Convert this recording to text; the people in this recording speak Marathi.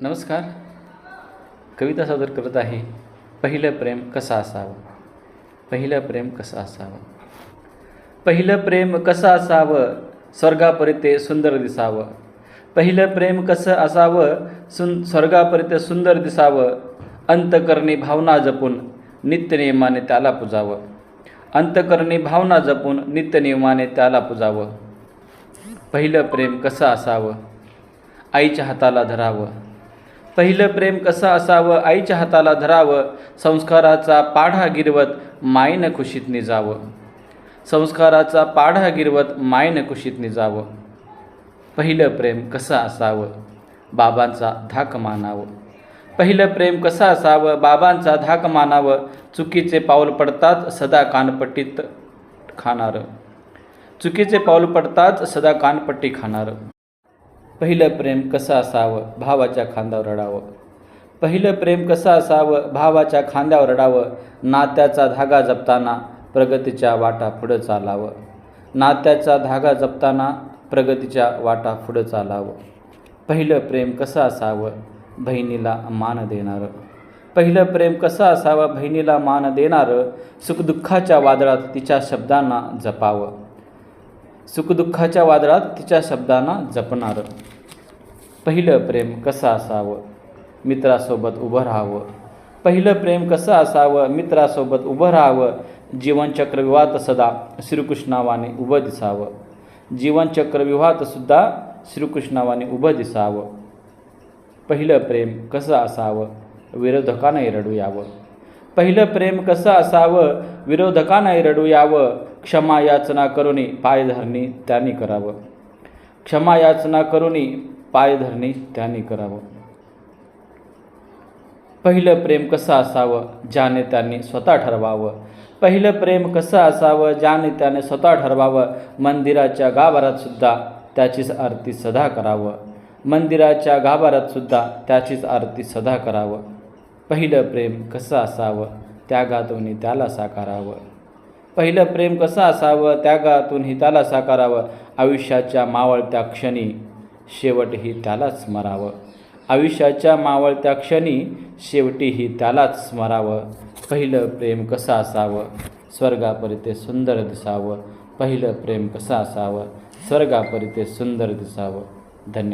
नमस्कार. कविता सादर करत आहे. पहिलं प्रेम कसं असावं. पहिलं प्रेम कसं असावं. पहिलं प्रेम कसं असावं, स्वर्गापरिते सुंदर दिसावं. पहिलं प्रेम कसं असावं, स्वर्गापरिते सुंदर दिसावं. अंतकरणी भावना जपून नित्यनियमाने त्याला पुजावं. अंतकरणी भावना जपून नित्यनियमाने त्याला पुजावं. पहिलं प्रेम कसं असावं, आईच्या हाताला धरावं. पहिलं प्रेम कसं असावं, आईच्या हाताला धरावं. संस्काराचा पाढा गिरवत मायेनं खुशीत निजावं. संस्काराचा पाढा गिरवत मायेनं खुशीत निजावं. पहिलं प्रेम कसं असावं, बाबांचा धाक मानावं. पहिलं प्रेम कसं असावं, बाबांचा धाक मानावं. चुकीचे पाऊल पडतात सदा कानपट्टीत खाणारं. चुकीचे पाऊल पडतात सदा कानपट्टी खाणारं. पहिलं प्रेम कसं असावं, भावाच्या खांद्यावर रडावं. पहिलं प्रेम कसं असावं, भावाच्या खांद्यावर रडावं. नात्याचा धागा जपताना प्रगतीच्या वाटा पुढं चालावं. नात्याचा धागा जपताना प्रगतीच्या वाटा पुढं चालावं. पहिलं प्रेम कसं असावं, बहिणीला मान देणारं. पहिलं प्रेम कसं असावं, बहिणीला मान देणारं. सुखदुःखाच्या वादळात तिच्या शब्दांना जपावं. सुखदुःखाच्या वादळात तिच्या शब्दांना जपणारं. पहिलं प्रेम कसं असावं, मित्रासोबत उभं राहावं. पहिलं प्रेम कसं असावं, मित्रासोबत उभं राहावं. जीवनचक्रव्यूहात सदा श्रीकृष्णावाने उभं दिसावं. जीवनचक्रव्यूहात सुद्धा श्रीकृष्णावाने उभं दिसावं. पहिलं प्रेम कसं असावं, विरोधकांनाही रडू यावं. पहिलं प्रेम कसं असावं, विरोधकांनाही रडू यावं. क्षमा याचना करुणी पायधरणी त्यांनी करावं. क्षमा याचना करुणी पायधरणी त्यांनी करावं. पहिलं प्रेम कसं असावं, ज्याने त्यांनी स्वतः ठरवावं. पहिलं प्रेम कसं असावं, ज्याने त्याने स्वतः ठरवावं. मंदिराच्या गाभारात सुद्धा त्याचीच आरती सदा करावं. मंदिराच्या गाभारात सुद्धा त्याचीच आरती सदा करावं. पहिलं प्रेम कसं असावं, त्यागातूनही त्याला साकारावं. पहिलं प्रेम कसं असावं, त्यागातूनही त्याला साकारावं. आयुष्याच्या मावळत्या क्षणी शेवटही त्यालाच स्मरावं. आयुष्याच्या मावळत्या क्षणी शेवटीही त्यालाच स्मरावं. पहिलं प्रेम कसं असावं, स्वर्गापरिते सुंदर दिसावं. पहिलं प्रेम कसं असावं, स्वर्गापरिते सुंदर दिसावं. धन्यवाद.